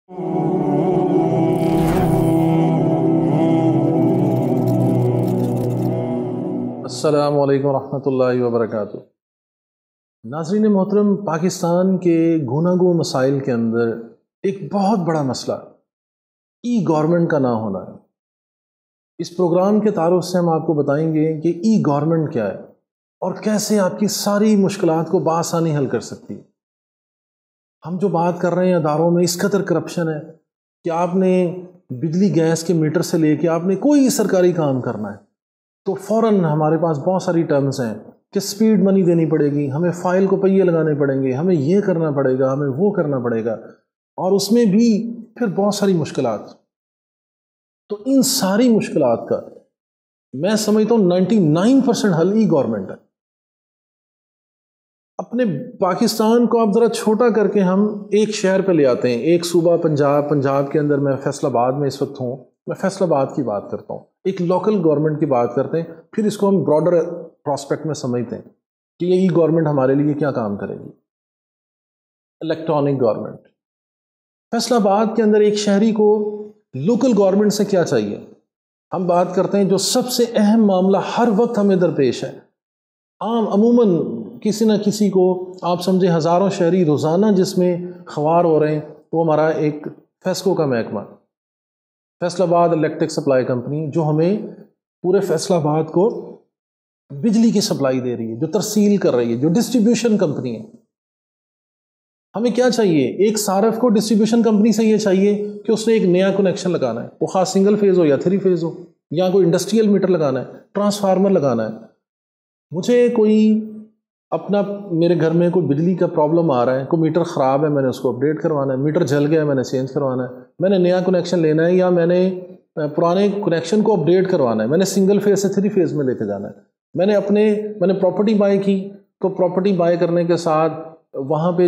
السلام علیکم ورحمۃ اللہ وبرکاتہ۔ ناظرین محترم، پاکستان کے گوناگوں مسائل کے اندر ایک بہت بڑا مسئلہ ای گورنمنٹ کا نہ ہونا ہے۔ اس پروگرام کے تعارف سے ہم آپ کو بتائیں گے کہ ای گورنمنٹ کیا ہے اور کیسے آپ کی ساری مشکلات کو بآسانی حل کر سکتی ہے۔ ہم جو بات کر رہے ہیں اداروں میں اس قدر کرپشن ہے کہ آپ نے بجلی گیس کے میٹر سے لے کے آپ نے کوئی سرکاری کام کرنا ہے تو فوراً ہمارے پاس بہت ساری ٹرمز ہیں کہ سپیڈ منی دینی پڑے گی، ہمیں فائل کو پہیے لگانے پڑیں گے، ہمیں یہ کرنا پڑے گا، ہمیں وہ کرنا پڑے گا، اور اس میں بھی پھر بہت ساری مشکلات۔ تو ان ساری مشکلات کا میں سمجھتا ہوں 99% حل ای گورنمنٹ ہے۔ اپنے پاکستان کو آپ ذرا چھوٹا کر کے ہم ایک شہر پہ لے آتے ہیں، ایک صوبہ پنجاب کے اندر، میں فیصل آباد میں اس وقت ہوں، میں فیصل آباد کی بات کرتا ہوں، ایک لوکل گورنمنٹ کی بات کرتے ہیں، پھر اس کو ہم براڈر پراسپیکٹ میں سمجھتے ہیں کہ یہ ای گورنمنٹ ہمارے لیے کیا کام کرے گی۔ الیکٹرانک گورنمنٹ، فیصل آباد کے اندر ایک شہری کو لوکل گورنمنٹ سے کیا چاہیے؟ ہم بات کرتے ہیں جو سب سے اہم معاملہ ہر وقت ہمیں درپیش ہے، عموماً کسی نہ کسی کو آپ سمجھیں ہزاروں شہری روزانہ جس میں خوار ہو رہے ہیں، وہ ہمارا ایک فیسکو کا محکمہ، فیصل آباد الیکٹرک سپلائی کمپنی، جو ہمیں پورے فیصل آباد کو بجلی کی سپلائی دے رہی ہے، جو ترسیل کر رہی ہے، جو ڈسٹریبیوشن کمپنی ہے۔ ہمیں کیا چاہیے؟ ایک صارف کو ڈسٹریبیوشن کمپنی سے یہ چاہیے کہ اس نے ایک نیا کنیکشن لگانا ہے، وہ خاص سنگل فیز ہو یا 3 فیز ہو، یا کوئی انڈسٹریل میٹر لگانا ہے، ٹرانسفارمر لگانا ہے۔ مجھے کوئی میرے گھر میں کوئی بجلی کا پرابلم آ رہا ہے، کوئی میٹر خراب ہے، میں نے اس کو اپڈیٹ کروانا ہے، میٹر جل گیا ہے، میں نے چینج کروانا ہے، میں نے نیا کنیکشن لینا ہے، یا میں نے پرانے کنیکشن کو اپڈیٹ کروانا ہے، میں نے سنگل فیز سے 3 فیز میں لے کے جانا ہے۔ میں نے پراپرٹی بائی کی، تو پراپرٹی بائی کرنے کے ساتھ وہاں پہ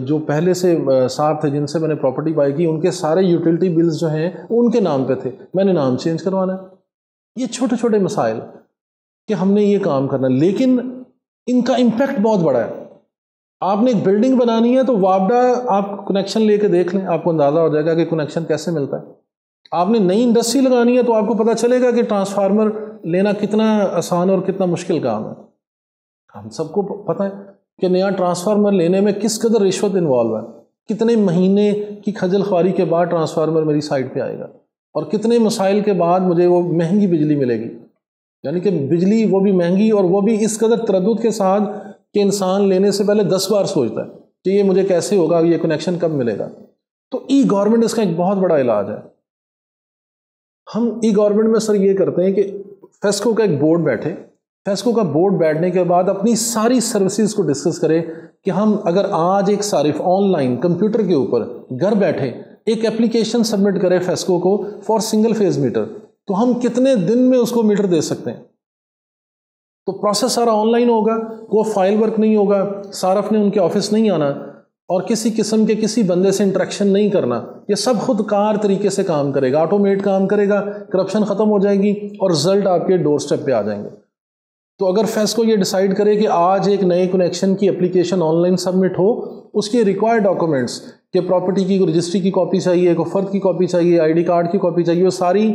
جو پہلے سے صاحب تھے جن سے میں نے پراپرٹی بائی کی، ان کے سارے یوٹیلٹی بلز جو ہیں ان کے نام پہ تھے، میں نے نام چینج کروانا ہے۔ یہ چھوٹے چھوٹے مسائل کہ ہم نے یہ کام کرنا، لیکن ان کا امپیکٹ بہت بڑا ہے۔ آپ نے ایک بلڈنگ بنانی ہے تو وابڈا آپ کنیکشن لے کے دیکھ لیں، آپ کو اندازہ ہو جائے گا کہ کنیکشن کیسے ملتا ہے۔ آپ نے نئی انڈسٹری لگانی ہے تو آپ کو پتہ چلے گا کہ ٹرانسفارمر لینا کتنا آسان اور کتنا مشکل کام ہے۔ ہم سب کو پتہ ہے کہ نیا ٹرانسفارمر لینے میں کس قدر رشوت انوالو ہے، کتنے مہینے کی کھجل خواری کے بعد ٹرانسفارمر میری سائٹ پہ آئے گا، اور کتنے مسائل کے بعد مجھے وہ مہنگی بجلی ملے گی، یعنی کہ بجلی وہ بھی مہنگی، اور وہ بھی اس قدر تردد کے ساتھ کہ انسان لینے سے پہلے 10 بار سوچتا ہے کہ یہ مجھے کیسے ہوگا، یہ کنیکشن کب ملے گا۔ تو ای گورنمنٹ اس کا ایک بہت بڑا علاج ہے۔ ہم ای گورنمنٹ میں سر یہ کرتے ہیں کہ فیسکو کا ایک بورڈ بیٹھے، فیسکو کا بورڈ بیٹھنے کے بعد اپنی ساری سروسز کو ڈسکس کرے کہ ہم اگر آج ایک صارف آن لائن کمپیوٹر کے اوپر گھر بیٹھے ایک اپلیکیشن سبمٹ کرے فیسکو کو فار سنگل فیز میٹر، تو ہم کتنے دن میں اس کو میٹر دے سکتے ہیں۔ تو پروسیس سارا آن لائن ہوگا، وہ فائل ورک نہیں ہوگا، صارف نے ان کے آفس نہیں آنا، اور کسی قسم کے کسی بندے سے انٹریکشن نہیں کرنا، یہ سب خود کار طریقے سے کام کرے گا، آٹومیٹ کام کرے گا، کرپشن ختم ہو جائے گی، اور رزلٹ آپ کے ڈور سٹیپ پہ آ جائیں گے۔ تو اگر فیسکو یہ ڈیسائیڈ کرے کہ آج ایک نئے کنیکشن کی اپلیکیشن آن لائن سبمٹ ہو، اس کے ریکوائرڈ ڈاکومنٹس کہ پراپرٹی کی رجسٹری کی کاپی چاہیے، کوئی فرد کی کاپی چاہیے، آئی ڈی کارڈ کی کاپی چاہیے، وہ ساری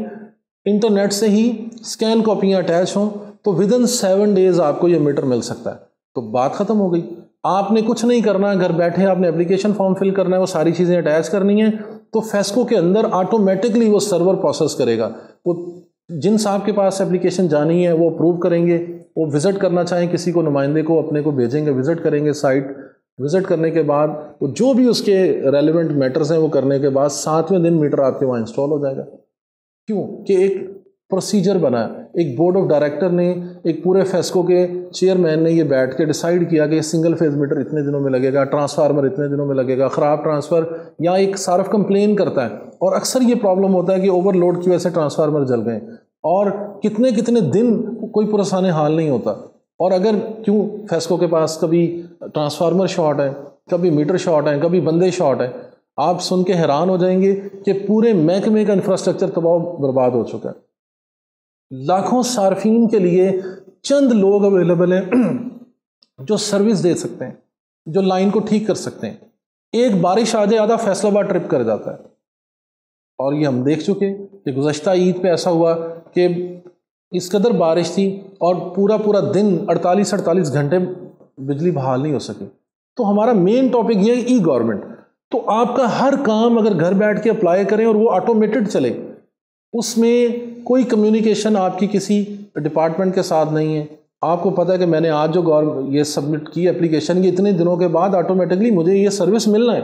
انٹرنیٹ سے ہی اسکین کاپیاں اٹیچ ہوں، تو ودن 7 days آپ کو یہ میٹر مل سکتا ہے۔ تو بات ختم ہو گئی، آپ نے کچھ نہیں کرنا، گھر بیٹھے آپ نے اپلیکیشن فارم فل کرنا ہے، وہ ساری چیزیں اٹیچ کرنی ہیں، تو فیسکو کے اندر آٹومیٹکلی وہ سرور پروسیس کرے گا۔ وہ جن صاحب کے پاس اپلیکیشن جانی ہے وہ اپروو کریں گے، وہ وزٹ کرنا چاہیں کسی کو، نمائندے کو اپنے کو بھیجیں گے، وزٹ کریں گے سائٹ، وزٹ کرنے کے بعد وہ جو بھی اس کے ریلیونٹ میٹرز ہیں وہ کرنے کے بعد 7ویں دن میٹر آپ کے وہاں انسٹال ہو جائے گا۔ کیوں کہ ایک پروسیجر بنا ہے، ایک بورڈ آف ڈائریکٹر نے، ایک پورے فیسکو کے چیئرمین نے یہ بیٹھ کے ڈیسائیڈ کیا کہ سنگل فیز میٹر اتنے دنوں میں لگے گا، ٹرانسفارمر اتنے دنوں میں لگے گا، خراب ٹرانسفر، یا ایک صارف کمپلین کرتا ہے، اور اکثر یہ پرابلم ہوتا ہے کہ اوور لوڈ کی وجہ سے ٹرانسفارمر جل گئے، اور کتنے دن کوئی پرسانے حال نہیں ہوتا، اور اگر کیوں فیسکو کے پاس کبھی ٹرانسفارمر شارٹ ہے، کبھی میٹر شارٹ ہے، کبھی بندے شارٹ ہیں، آپ سن کے حیران ہو جائیں گے کہ پورے محکمے کا انفراسٹرکچر تباہ برباد ہو چکا ہے۔ لاکھوں صارفین کے لیے چند لوگ اویلیبل ہیں جو سروس دے سکتے ہیں، جو لائن کو ٹھیک کر سکتے ہیں۔ ایک بارش آ جائے، آدھا فیصل آباد ٹرپ کر جاتا ہے، اور یہ ہم دیکھ چکے کہ گزشتہ عید پہ ایسا ہوا کہ اس قدر بارش تھی اور پورا دن 48 گھنٹے بجلی بحال نہیں ہو سکی. تو ہمارا مین ٹاپک یہ ہے ای گورنمنٹ. تو آپ کا ہر کام اگر گھر بیٹھ کے اپلائی کریں اور وہ آٹومیٹڈ چلے، اس میں کوئی کمیونیکیشن آپ کی کسی ڈپارٹمنٹ کے ساتھ نہیں ہے. آپ کو پتہ ہے کہ میں نے آج جو یہ سبمٹ کی اپلیکیشن، یہ اتنے دنوں کے بعد آٹومیٹکلی مجھے یہ سروس ملنا ہے،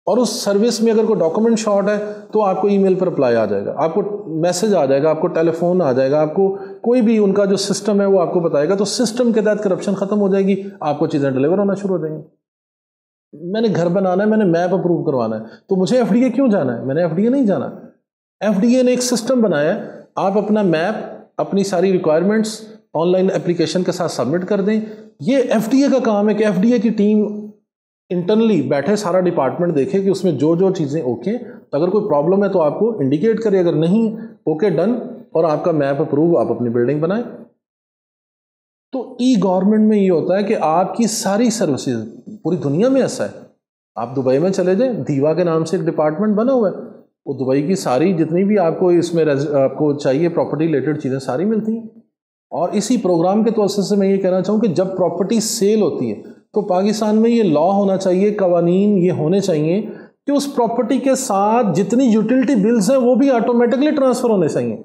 اور اس سروس میں اگر کوئی ڈاکومنٹ شارٹ ہے تو آپ کو ای میل پر اپلائی آ جائے گا، آپ کو میسج آ جائے گا، آپ کو ٹیلی فون آ جائے گا، آپ کو کوئی بھی ان کا جو سسٹم ہے وہ آپ کو بتائے گا. تو سسٹم کے تحت کرپشن ختم ہو جائے گی، آپ کو چیزیں ڈلیور ہونا شروع ہو جائیں گی. میں نے گھر بنانا ہے، میں نے میپ اپروو کروانا ہے، تو مجھے ایف ڈی اے کیوں جانا ہے؟ میں نے ایف ڈی اے نہیں جانا. ایف ڈی اے نے ایک سسٹم بنایا ہے، آپ اپنا میپ، اپنی ساری ریکوائرمنٹس آن لائن اپلیکیشن کے ساتھ سبمٹ کر دیں. یہ ایف ڈی اے کا کام ہے کہ ایف ڈی اے کی ٹیم انٹرنلی بیٹھے، سارا ڈپارٹمنٹ دیکھے کہ اس میں جو چیزیں اوکے، اگر کوئی پرابلم ہے تو آپ کو انڈیکیٹ کرے، اگر نہیں اوکے ڈن، اور آپ کا میپ اپروو، آپ اپنی بلڈنگ بنائیں. تو ای گورنمنٹ میں یہ ہوتا ہے کہ آپ کی ساری سروسز، پوری دنیا میں ایسا ہے. آپ دبئی میں چلے جائیں، دیوا کے نام سے ایک ڈپارٹمنٹ بنا ہوا ہے، وہ دبئی کی ساری جتنی بھی آپ کو اس میں آپ کو چاہیے پراپرٹی ریلیٹڈ چیزیں ساری ملتی ہیں. اور اسی پروگرام کے توسط سے میں یہ کہنا چاہوں کہ جب پراپرٹی سیل ہوتی ہے تو پاکستان میں یہ لا ہونا چاہیے، قوانین یہ ہونے چاہیے کہ اس پراپرٹی کے ساتھ جتنی یوٹیلٹی بلز ہیں وہ بھی آٹومیٹکلی ٹرانسفر ہونے چاہیے.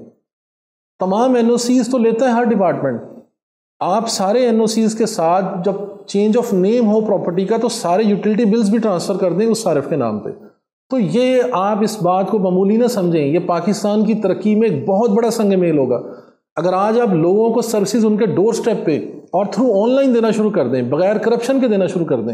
تمام این او سیز تو لیتا ہے ہر ڈپارٹمنٹ. آپ سارے این او سیز کے ساتھ جب change of name who property کا تو سارے یوٹیلٹی بلز بھی ٹرانسفر کر دیں اس صارف کے نام پہ. تو یہ آپ اس بات کو معمولی نہ سمجھیں، یہ پاکستان کی ترقی میں ایک بہت بڑا سنگ میل ہوگا. اگر آج آپ لوگوں کو سروسز ان کے ڈور سٹیپ پہ اور تھرو آن لائن دینا شروع کر دیں، بغیر کرپشن کے دینا شروع کر دیں.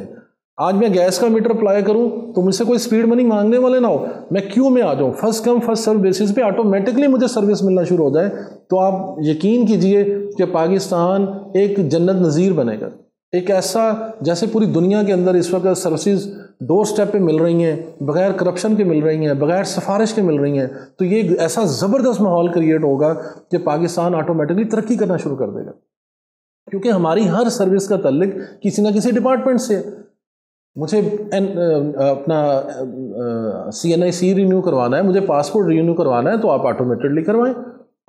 آج میں گیس کا میٹر اپلائی کروں تو مجھ سے کوئی سپیڈ منی مانگنے والے نہ ہو، میں کیوں میں آ جاؤں، first come first serve basis پہ آٹومیٹکلی مجھے سروس ملنا شروع ہو جائے، تو آپ یقین کیجئے کہ پاکستان ایک جنت نظیر بنے گا. ایک ایسا، جیسے پوری دنیا کے اندر اس وقت سروسز ڈور سٹیپ پہ مل رہی ہیں، بغیر کرپشن کے مل رہی ہیں، بغیر سفارش کے مل رہی ہیں، تو یہ ایک ایسا زبردست ماحول کریٹ ہوگا کہ پاکستان آٹومیٹکلی ترقی کرنا شروع کر دے گا. کیونکہ ہماری ہر سروس کا تعلق کسی نہ کسی ڈپارٹمنٹ سے. مجھے اپنا CNIC رینیو کروانا ہے، مجھے پاسپورٹ رینیو کروانا ہے، تو آپ آٹومیٹکلی کروائیں،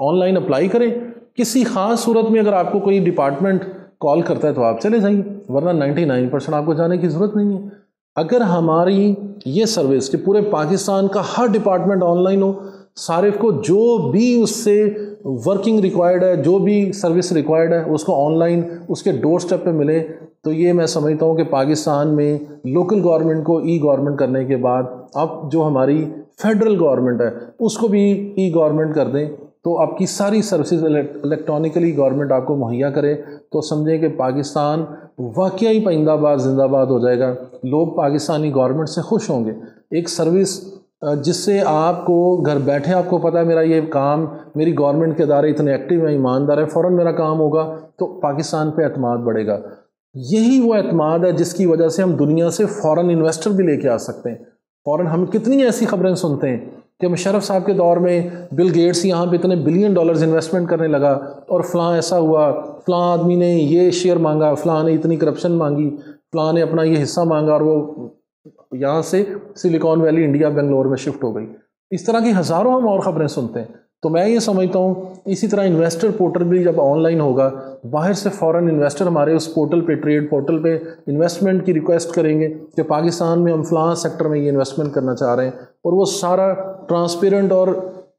آن لائن اپلائی کریں. کسی خاص صورت میں اگر آپ کو کوئی ڈپارٹمنٹ کال کرتا ہے تو آپ چلے جائیں، ورنہ 99% آپ کو جانے کی ضرورت نہیں ہے. اگر ہماری یہ سروس کہ پورے پاکستان کا ہر ڈپارٹمنٹ آن لائن ہو، صارف کو جو بھی اس سے ورکنگ ریکوائرڈ ہے، جو بھی سروس ریکوائرڈ ہے، اس کو آن لائن اس کے ڈور سٹیپ پہ ملے، تو یہ میں سمجھتا ہوں کہ پاکستان میں لوکل گورنمنٹ کو ای گورنمنٹ کرنے کے بعد اب جو ہماری فیڈرل گورنمنٹ ہے اس کو بھی ای گورنمنٹ کر دیں، تو آپ کی ساری سروسز الیکٹرانکلی گورنمنٹ آپ کو مہیا کرے، تو سمجھیں کہ پاکستان واقعی پائندہ باد زندہ باد ہو جائے گا. لوگ پاکستانی گورنمنٹ سے خوش ہوں گے. ایک سروس جس سے آپ کو گھر بیٹھے آپ کو پتہ ہے میرا یہ کام، میری گورنمنٹ کے ادارے اتنے ایکٹیو ہیں، ایماندار ہیں، فوراً میرا کام ہوگا، تو پاکستان پہ اعتماد بڑھے گا. یہی وہ اعتماد ہے جس کی وجہ سے ہم دنیا سے فوراً انویسٹر بھی لے کے آ سکتے ہیں. فوراً ہم کتنی ایسی خبریں سنتے ہیں کہ مشرف صاحب کے دور میں بل گیٹس یہاں پہ اتنے $1 بلین انویسٹمنٹ کرنے لگا، اور فلاں ایسا ہوا، فلاں آدمی نے یہ شیئر مانگا، فلاں نے اتنی کرپشن مانگی، فلاں نے اپنا یہ حصہ مانگا، اور وہ یہاں سے سلیکان ویلی انڈیا بنگلور میں شفٹ ہو گئی. اس طرح کی ہزاروں ہم اور خبریں سنتے ہیں. تو میں یہ سمجھتا ہوں اسی طرح انویسٹر پورٹل بھی جب آن لائن ہوگا، باہر سے فوراً انویسٹر ہمارے اس پورٹل پہ، ٹریڈ پورٹل پہ انویسٹمنٹ کی ریکویسٹ کریں گے کہ پاکستان میں ہم فلاں سیکٹر میں یہ انویسٹمنٹ کرنا چاہ رہے ہیں، اور وہ سارا ٹرانسپیرنٹ اور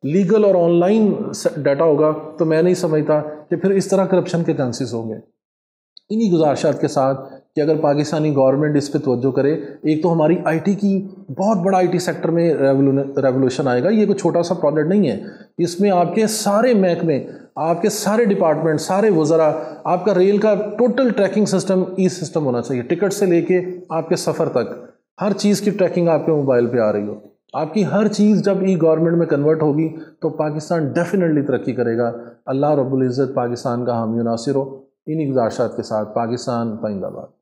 لیگل اور آن لائن ڈیٹا ہوگا. تو میں نہیں سمجھتا کہ پھر اس طرح کرپشن کے چانسز ہوں گے. انہی گزارشات کے ساتھ کہ اگر پاکستانی گورنمنٹ اس پہ توجہ کرے، ایک تو ہماری آئی ٹی کی بہت بڑا آئی ٹی سیکٹر میں ریولوشن آئے گا. یہ کوئی چھوٹا سا پروجیکٹ نہیں ہے، اس میں آپ کے سارے محکمے، آپ کے سارے ڈپارٹمنٹ، سارے وزراء، آپ کا ریل کا ٹوٹل ٹریکنگ سسٹم ای سسٹم ہونا چاہیے. ٹکٹ سے لے کے آپ کے سفر تک ہر چیز کی ٹریکنگ آپ کے موبائل پہ آ رہی ہو. آپ کی ہر چیز جب ای گورنمنٹ میں کنورٹ ہوگی تو پاکستان ڈیفینیٹلی ترقی کرے گا. اللہ رب العزت پاکستان کا حامی و ناصر ہو. انہی گزارشات کے ساتھ پاکستان پائندہ باد.